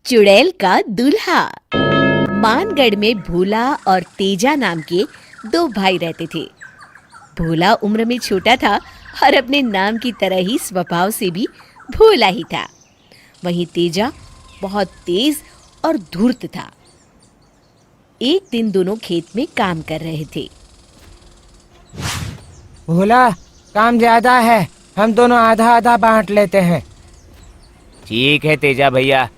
चुड़ैल का दूल्हा। मानगढ़ में भोला और तेजा नाम के दो भाई रहते थे। भोला उम्र में छोटा था और अपने नाम की तरह ही स्वभाव से भी भोला ही था। वहीं तेजा बहुत तेज और धूर्त था। एक दिन दोनों खेत में काम कर रहे थे। भोला, काम ज्यादा है, हम दोनों आधा आधा बांट लेते हैं। ठीक है तेजा भैया।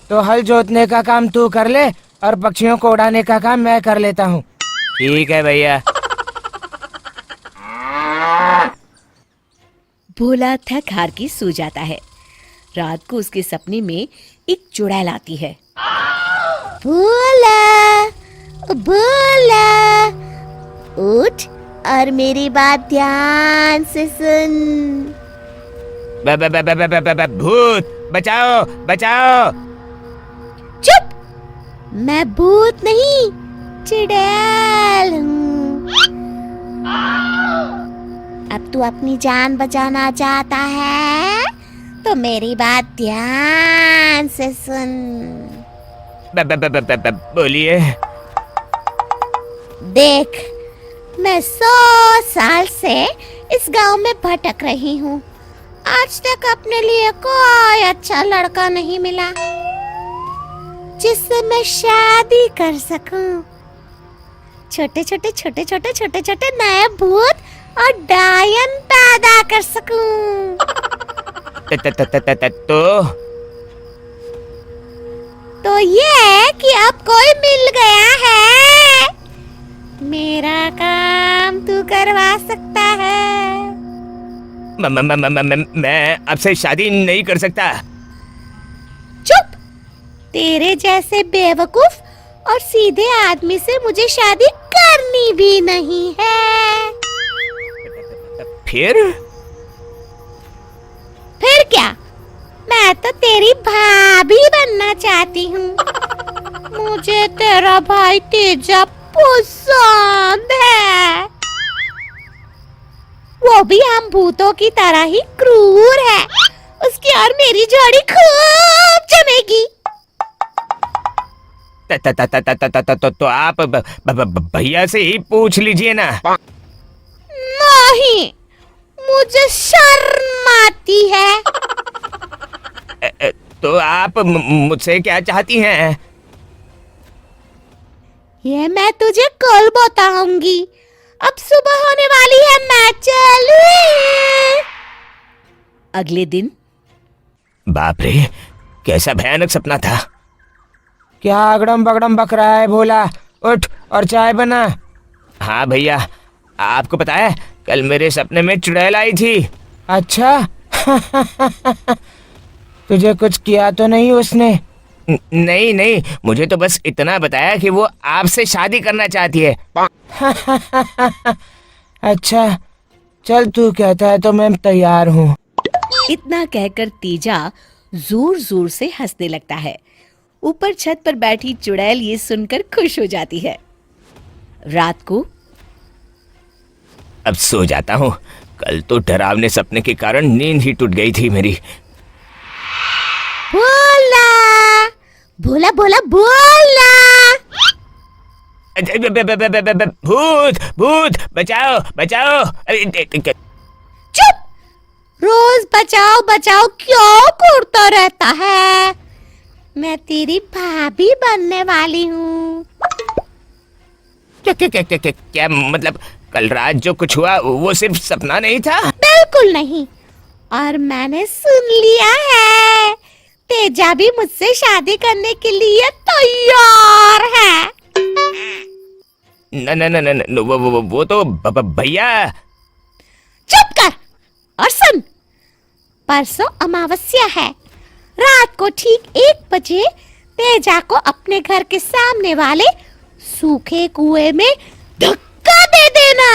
तो हल जोतने का काम तू कर ले और पक्षियों को उड़ाने का काम मैं कर लेता हूँ। ठीक है भैया। भोला थक हार के सो जाता है। रात को उसके सपने में एक चुड़ैल आती है। भोला, भोला, उठ और मेरी बात ध्यान से सुन। भूत बचाओ बचाओ। चुप! मैं भूत नहीं, चुड़ैल हूँ। अब तू अपनी जान बचाना चाहता है तो मेरी बात ध्यान से सुन। बोलिए। देख, मैं 100 साल से इस गांव में भटक रही हूँ। आज तक अपने लिए कोई अच्छा लड़का नहीं मिला जिससे मैं शादी कर सकूं। छोटे छोटे नए भूत और डायन पैदा कर सकूं। तो ये कि अब कोई मिल गया है, मेरा काम तू करवा सकता है। मैं आपसे शादी नहीं कर सकता। चुप! तेरे जैसे बेवकूफ और सीधे आदमी से मुझे शादी करनी भी नहीं है। फिर क्या? मैं तो तेरी भाभी बनना चाहती हूँ। मुझे तेरा भाई तेजा पसंद है। वो भी हम भूतों की तरह ही क्रूर है। उसकी और मेरी जोड़ी खूब जमेगी। तो आप भैया से ही पूछ लीजिए ना। नहीं, मुझे शर्म आती है। तो आप मुझसे क्या चाहती हैं? ये मैं तुझे कल बताऊंगी। अब सुबह होने वाली है, मैं चलूं। अगले दिन। बाप रे, कैसा भयानक सपना था। क्या अगड़म बगड़म बक रहा है भोला? उठ और चाय बना। हाँ भैया, आपको पता है कल मेरे सपने में चुड़ैल आई थी। अच्छा। तुझे कुछ किया तो नहीं उसने? नहीं, मुझे तो बस इतना बताया कि वो आपसे शादी करना चाहती है। अच्छा, चल तू कहता है तो मैं तैयार हूँ। इतना कहकर तेजा जोर जोर से हंसने लगता है। ऊपर छत पर बैठी चुड़ैल ये सुनकर खुश हो जाती है। रात को अब सो जाता हूँ। कल तो डरावने सपने के कारण नींद ही टूट गई थी मेरी। भोला, भोला, भोला, भोला। भूत भूत बचाओ बचाओ। चुप! रोज बचाओ बचाओ क्यों करता रहता है? मैं तेरी भाभी बनने वाली हूँ। क्या मतलब कल रात जो कुछ हुआ वो सिर्फ सपना नहीं था? बिल्कुल नहीं। और मैंने सुन लिया है, तेजा भी मुझसे शादी करने के लिए तैयार है। न, वो तो भैया। चुप कर और सुन। परसों अमावस्या है। रात को ठीक 1 बजे तेजा को अपने घर के सामने वाले सूखे कुएं में धक्का दे देना।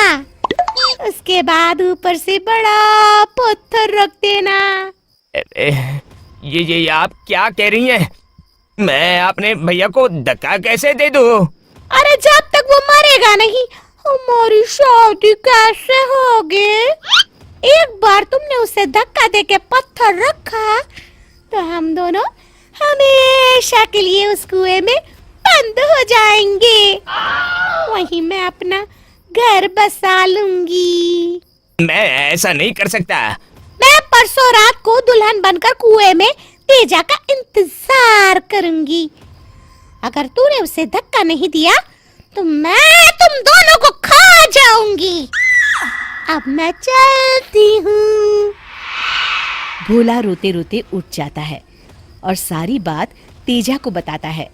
उसके बाद ऊपर से बड़ा पत्थर रख देना। ये आप क्या कह रही हैं? मैं अपने भैया को धक्का कैसे दे दूं? अरे जब तक वो मरेगा नहीं, हमारी शादी कैसे होगी? एक बार तुमने उसे धक्का देके पत्थर रखा तो हम दोनों हमेशा के लिए उस कुएं में बंद हो जाएंगे। वहीं मैं अपना घर बसा लूंगी। मैं ऐसा नहीं कर सकता। मैं परसों रात को दुल्हन बनकर कुएं में तेजा का इंतजार करूंगी। अगर तूने उसे धक्का नहीं दिया तो मैं तुम दोनों को खा जाऊंगी। अब मैं चलती हूँ। भोला रोते रोते उठ जाता है और सारी बात तेजा को बताता है।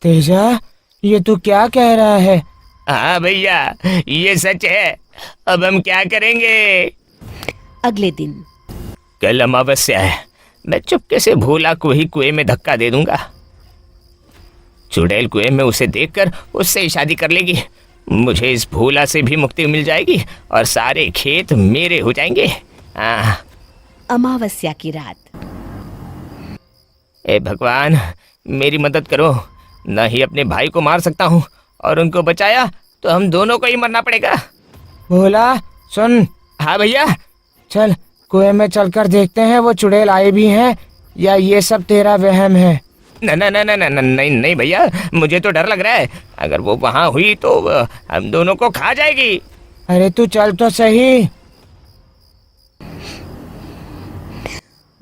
तेजा, ये तू क्या कह रहा है? हाँ भैया, ये सच है। अब हम क्या करेंगे? अगले दिन कल अमावस्या है। मैं चुपके से भोला को ही कुएं में धक्का दे दूंगा। चुड़ैल कुएं में उसे देखकर उससे शादी कर लेगी। मुझे इस भोला से भी मुक्ति मिल जाएगी और सारे खेत मेरे हो जाएंगे। अमावस्या की रात। ए भगवान, मेरी मदद करो। न ही अपने भाई को मार सकता हूँ और उनको बचाया तो हम दोनों को ही मरना पड़ेगा। भोला सुन। हाँ भैया। चल कुएं में चलकर देखते हैं वो चुड़ैल आए भी हैं या ये सब तेरा वहम है। न न न न न न नहीं नहीं भैया, मुझे तो डर लग रहा है। अगर वो वहाँ हुई तो हम दोनों को खा जाएगी। अरे तू चल तो सही।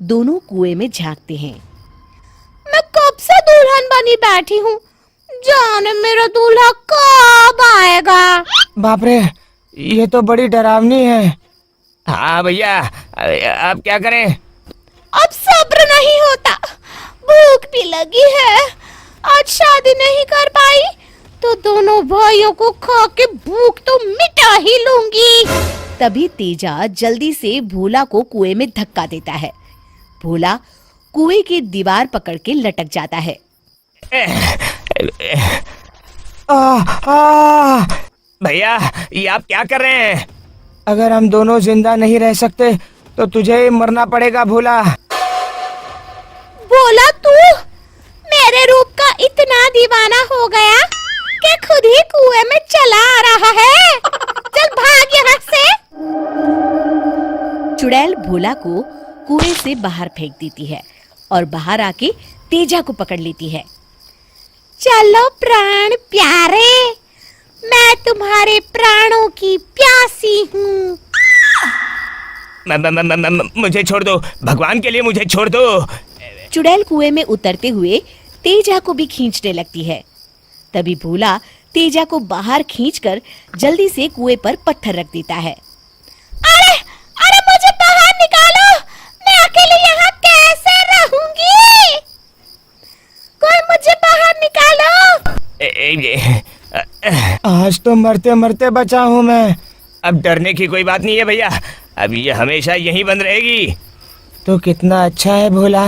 दोनों कुएं में झांकते हैं। मैं कब से दुल्हन बनी बैठी हूँ, जाने मेरा दूल्हा कब आएगा। बाप रे, ये तो बड़ी डरावनी है। हाँ भैया, अब क्या करें? अब सब्र नहीं होता, भूख भी लगी है। आज शादी नहीं कर पाई तो दोनों भाइयों को खा के भूख तो मिटा ही लूंगी। तभी तेजा जल्दी से भोला को कुएं में धक्का देता है। भोला कुएं की दीवार पकड़ के लटक जाता है। भैया, ये आप क्या कर रहे हैं? अगर हम दोनों जिंदा नहीं रह सकते तो तुझे ही मरना पड़ेगा भोला। भोला, तू मेरे रूप का इतना दीवाना हो गया कि खुद ही कुएं में चला आ रहा है। चल भाग यहाँ से। चुड़ैल भोला को कुएं से बाहर फेंक देती है और बाहर आके तेजा को पकड़ लेती है। चलो प्राण प्यारे, मैं तुम्हारे प्राणों की प्यासी हूँ। मुझे छोड़ दो, भगवान के लिए मुझे छोड़ दो। चुड़ैल कुएं में उतरते हुए तेजा को भी खींचने लगती है। तभी भोला तेजा को बाहर खींचकर जल्दी से कुएं पर पत्थर रख देता है। अरे अरे, मुझे बाहर निकालो, मैं अकेले यहाँ कैसे रहूंगी? कोई मुझे बाहर निकालो। आज तो मरते मरते बचा हूँ मैं। अब डरने की कोई बात नहीं है भैया, अब ये हमेशा यहीं बंद रहेगी। तो कितना अच्छा है भोला,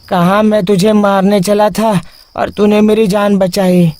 कहाँ मैं तुझे मारने चला था और तूने मेरी जान बचाई।